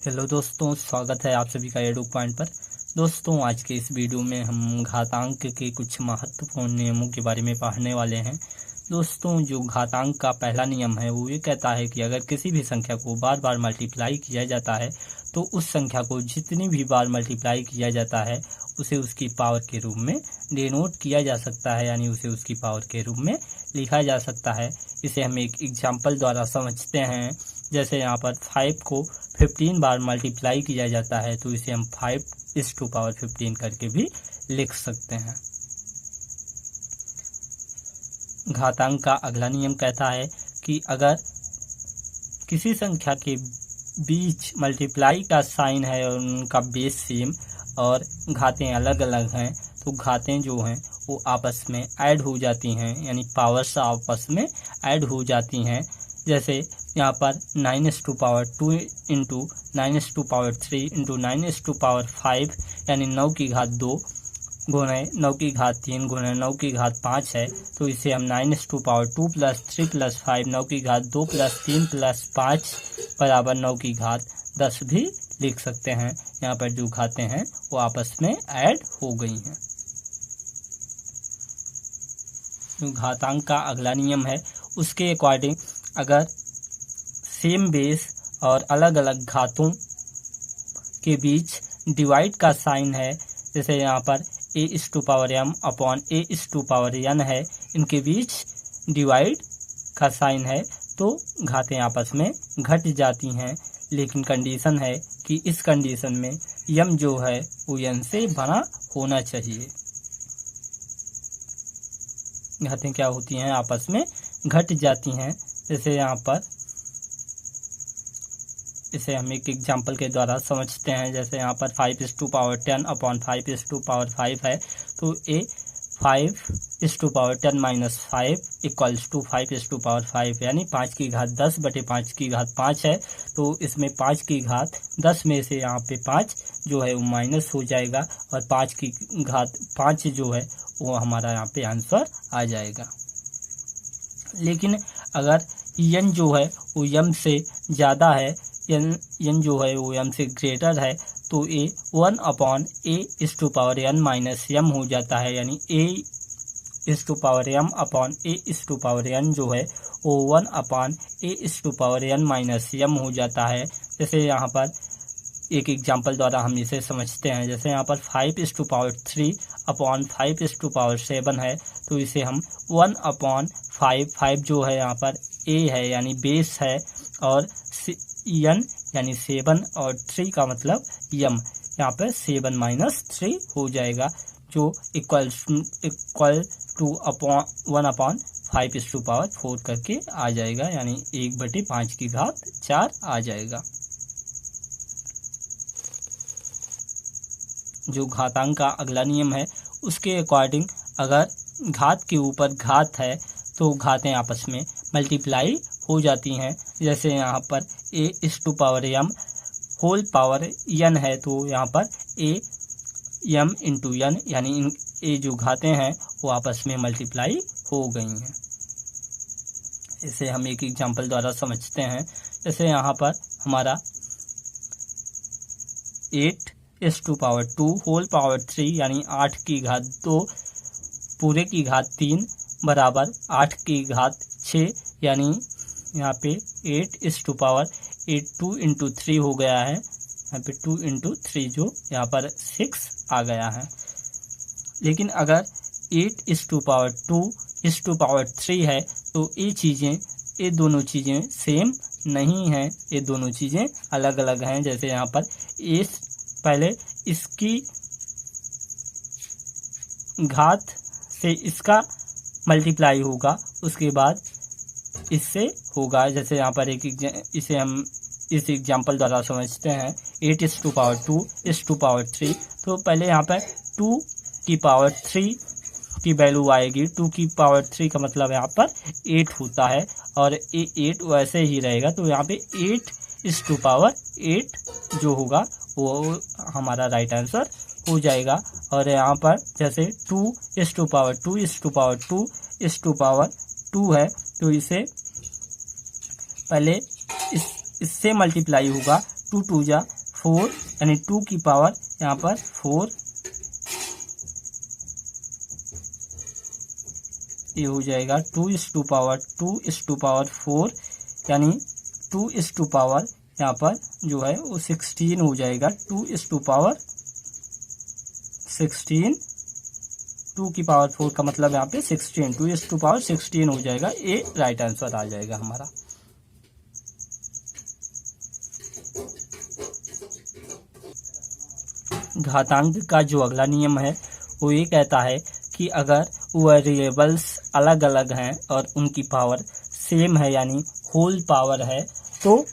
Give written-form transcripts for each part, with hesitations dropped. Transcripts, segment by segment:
Hello दोस्तों, स्वागत है आप सभी का एडू पॉइंट पर। दोस्तों, आज के इस वीडियो में हम घातांक के कुछ महत्वपूर्ण नियमों के बारे में पढ़ने वाले हैं। दोस्तों, जो घातांक का पहला नियम है वो ये कहता है कि अगर किसी भी संख्या को बार बार मल्टीप्लाई किया जाता है तो उस संख्या को जितनी भी बार मल्टीप्लाई किया जाता है उसे उसकी पावर के रूप में डिनोट किया जा सकता है, यानी उसे उसकी पावर के रूप में लिखा जा सकता है। इसे हम एक एग्जाम्पल द्वारा समझते हैं। जैसे यहाँ पर 5 को 15 बार मल्टीप्लाई किया जाता है तो इसे हम 5⁻15 करके भी लिख सकते हैं। घातांक का अगला नियम कहता है कि अगर किसी संख्या के बीच मल्टीप्लाई का साइन है और उनका बेस सेम और घातें अलग अलग हैं तो घातें जो हैं वो आपस में ऐड हो जाती हैं, यानी पावर्स आपस में ऐड हो जाती हैं। जैसे यहाँ पर 9⁻2 इंटू 9⁻3 इंटू 9⁻5 यानी 9 की घात 2 गुणे 9 की घात 3 गुणे 9 की घात 5 है, तो इसे हम 9⁻2 प्लस 3 प्लस 5 9 की घात 2 प्लस 3 प्लस 5 बराबर 9 की घात 10 भी लिख सकते हैं। यहाँ पर जो घातें हैं वो आपस में ऐड हो गई हैं। घातांक का अगला नियम है उसके अकॉर्डिंग अगर सेम बेस और अलग अलग घातों के बीच डिवाइड का साइन है, जैसे यहाँ पर a⁻m अपॉन a⁻n है, इनके बीच डिवाइड का साइन है तो घातें आपस में घट जाती हैं। लेकिन कंडीशन है कि इस कंडीशन में m जो है वो n से बड़ा होना चाहिए। घातें क्या होती हैं, आपस में घट जाती हैं। जैसे यहाँ पर इसे हम एक एग्जाम्पल के द्वारा समझते हैं। जैसे यहाँ पर 5⁻10 अपॉन 5⁻5 है तो ए 5⁻10 माइनस 5 इक्वल्स टू 5⁻5 यानी 5 की घात 10 बटे 5 की घात 5 है। तो इसमें 5 की घात 10 में से यहाँ पे 5 जो है वो माइनस हो जाएगा और 5 की घात 5 जो है वो हमारा यहाँ पे आंसर आ जाएगा। लेकिन अगर n जो है वो m से ज़्यादा है, n जो है वो m से ग्रेटर है तो a 1/a⁻n माइनस m हो जाता है, यानी a⁻m अपॉन a⁻n जो है वो 1/a⁻n माइनस m हो जाता है। जैसे यहाँ पर एक एग्जाम्पल द्वारा हम इसे समझते हैं। जैसे यहाँ पर 5⁻3 अपॉन 5⁻7 है तो इसे हम 1/5 जो है यहाँ पर a है यानी बेस है और n यानी 7 और 3 का मतलब m, यहाँ पर 7 माइनस 3 हो जाएगा जो इक्वल टू 1/5⁴ करके आ जाएगा, यानी 1/5 की घात 4 आ जाएगा। जो घातांक का अगला नियम है उसके अकॉर्डिंग अगर घात के ऊपर घात है तो घातें आपस में मल्टीप्लाई हो जाती हैं। जैसे यहाँ पर a⁻m होल पावर n है तो यहाँ पर am इंटू n यानी ये जो घातें हैं वो आपस में मल्टीप्लाई हो गई हैं। इसे हम एक एग्जाम्पल द्वारा समझते हैं। जैसे यहाँ पर हमारा 8⁻2 होल पावर 3 यानी 8 की घात 2 पूरे की घात 3 बराबर 8 की घात 6, यानी यहाँ पे 8⁻2 इंटू 3 हो गया है। यहाँ पे 2 इंटू 3 जो यहाँ पर 6 आ गया है। लेकिन अगर 8⁻2 है तो ये दोनों चीज़ें सेम नहीं हैं, ये दोनों चीज़ें अलग अलग हैं। जैसे यहाँ पर पहले इसकी घात से इसका मल्टीप्लाई होगा, उसके बाद इससे होगा। जैसे यहाँ पर इसे हम इस एग्जाम्पल द्वारा समझते हैं। 8⁻2 तो पहले यहाँ पर 2 की पावर 3 की वैल्यू आएगी। 2 की पावर 3 का मतलब यहाँ पर 8 होता है और ये 8 वैसे ही रहेगा तो यहाँ पे 8⁸ जो होगा वो हमारा राइट आंसर हो जाएगा। और यहाँ पर जैसे 2⁻2 है तो इसे पहले इससे मल्टीप्लाई होगा 2 2 जा 4 यानी 2 की पावर यहाँ पर 4, ये हो जाएगा 2:4 यानी 2:पावर यहाँ पर जो है वो 16 हो जाएगा। 2:16, 2 की पावर 4 का मतलब यहाँ पे 16, 2:16 हो जाएगा। ये राइट आंसर आ जाएगा हमारा। घातांक का जो अगला नियम है वो ये कहता है कि अगर वेरिएबल्स अलग अलग हैं और उनकी पावर सेम है यानी होल पावर है तो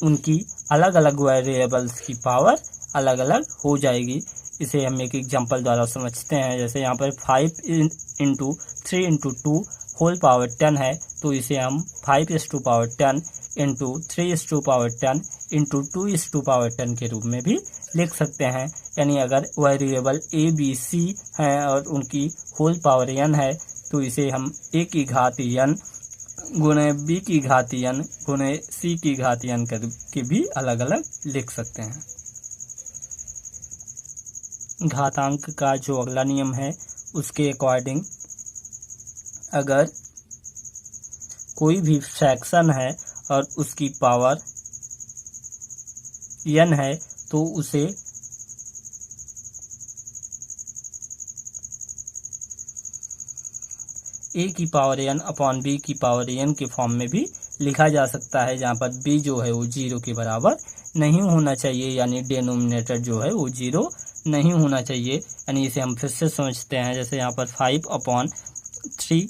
उनकी अलग अलग वेरिएबल्स की पावर अलग अलग हो जाएगी। इसे हम एक एग्जांपल द्वारा समझते हैं। जैसे यहाँ पर 5 × 3 × 2 होल पावर 10 है तो इसे हम 5:10 × 3:10 × 2:10 के रूप में भी लिख सकते हैं। यानी अगर वेरिएबल a b c हैं और उनकी होल पावर n है तो इसे हम a की घात n गुणे b की घात n गुणे c की घात n करके भी अलग अलग लिख सकते हैं। घातांक का जो अगला नियम है उसके अकॉर्डिंग अगर कोई भी फ्रैक्शन है और उसकी पावर n है तो उसे a की पावर n अपॉन b की पावर n के फॉर्म में भी लिखा जा सकता है, जहाँ पर b जो है वो 0 के बराबर नहीं होना चाहिए, यानी डिनोमिनेटर जो है वो 0 नहीं होना चाहिए। यानी इसे हम फिर से समझते हैं। जैसे यहाँ पर 5/3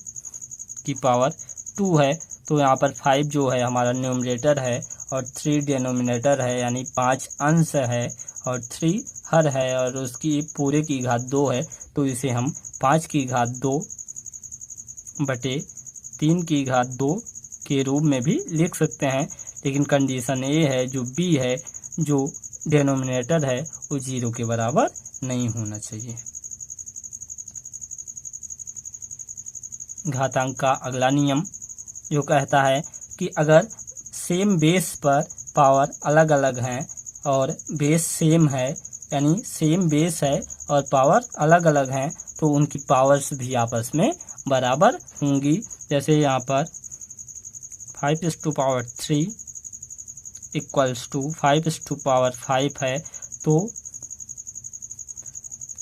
की पावर 2 है तो यहाँ पर 5 जो है हमारा न्यूमरेटर है और 3 डिनोमिनेटर है, यानी 5 अंश है और 3 हर है और उसकी पूरे की घात 2 है तो इसे हम 5 की घात 2 बटे 3 की घात 2 के रूप में भी लिख सकते हैं। लेकिन कंडीशन ये है जो b है जो डिनोमिनेटर है वो 0 के बराबर नहीं होना चाहिए। घातांक का अगला नियम जो कहता है कि अगर सेम बेस पर पावर अलग अलग हैं और बेस सेम है यानी सेम बेस है और पावर अलग अलग हैं तो उनकी पावर्स भी आपस में बराबर होंगी। जैसे यहाँ पर 5/3 इक्वल्स टू 5/5 है तो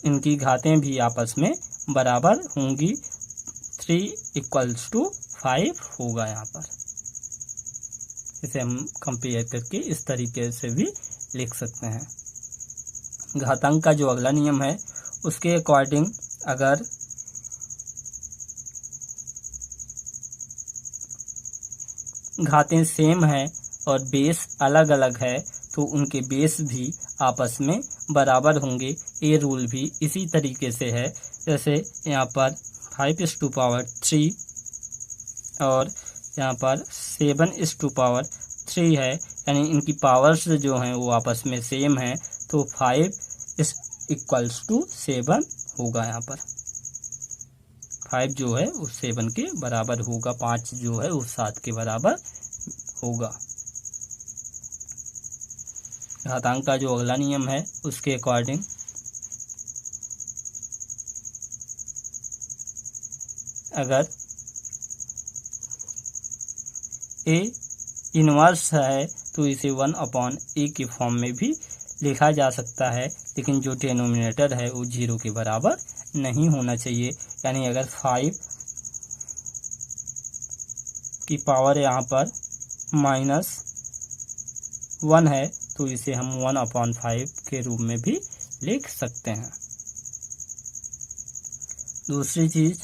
इनकी घातें भी आपस में बराबर होंगी। 3=5 होगा यहाँ पर। इसे हम कंपेयर करके इस तरीके से भी लिख सकते हैं। घातांक का जो अगला नियम है उसके अकॉर्डिंग अगर घातें सेम है और बेस अलग अलग है तो उनके बेस भी आपस में बराबर होंगे। ये रूल भी इसी तरीके से है। जैसे यहाँ पर 5/3 और यहाँ पर 7/3 है, यानी इनकी पावर्स जो हैं वो आपस में सेम है तो 5=7 होगा। यहाँ पर 5 जो है वो 7 के बराबर होगा, 5 जो है वो 7 के बराबर होगा। घातांक का जो अगला नियम है उसके अकॉर्डिंग अगर a इनवर्स है तो इसे 1/a के फॉर्म में भी लिखा जा सकता है, लेकिन जो डिनोमिनेटर है वो 0 के बराबर नहीं होना चाहिए। यानी अगर 5 की पावर यहाँ पर -1 है तो इसे हम 1/5 के रूप में भी लिख सकते हैं। दूसरी चीज,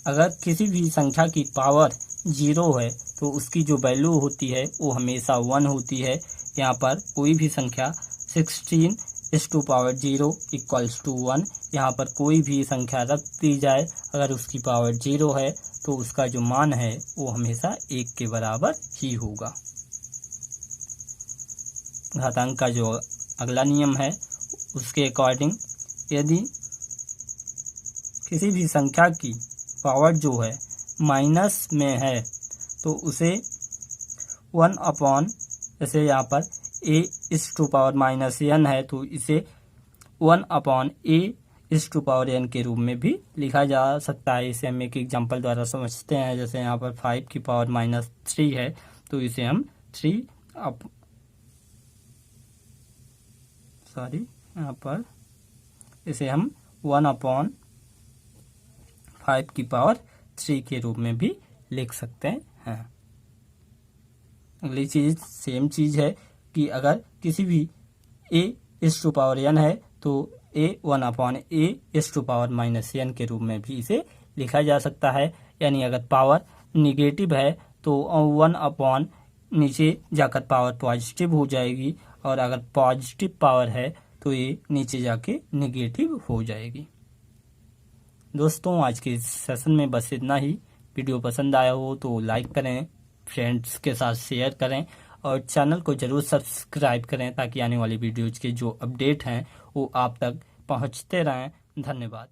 अगर किसी भी संख्या की पावर 0 है तो उसकी जो वैल्यू होती है वो हमेशा 1 होती है। यहाँ पर कोई भी संख्या 16⁻0 = 1, यहाँ पर कोई भी संख्या रख दी जाए अगर उसकी पावर 0 है तो उसका जो मान है वो हमेशा 1 के बराबर ही होगा। घातांक का जो अगला नियम है उसके अकॉर्डिंग यदि किसी भी संख्या की पावर जो है माइनस में है तो उसे 1/(-) जैसे यहाँ पर a⁻n है तो इसे 1/a⁻n के रूप में भी लिखा जा सकता है। इसे हम एक एग्जांपल द्वारा समझते हैं। जैसे यहाँ पर 5⁻³ है तो इसे हम यहाँ पर इसे हम 1/5³ के रूप में भी लिख सकते हैं। अगली चीज सेम चीज है कि अगर किसी भी a⁻n है तो a 1/a⁻n के रूप में भी इसे लिखा जा सकता है। यानी अगर पावर निगेटिव है तो 1 नीचे जाकर पावर पॉजिटिव हो जाएगी, और अगर पॉजिटिव पावर है तो ये नीचे जाके निगेटिव हो जाएगी। दोस्तों, आज के इस सेशन में बस इतना ही। वीडियो पसंद आया हो तो लाइक करें, फ्रेंड्स के साथ शेयर करें और चैनल को जरूर सब्सक्राइब करें ताकि आने वाली वीडियोज के जो अपडेट हैं वो आप तक पहुंचते रहें। धन्यवाद।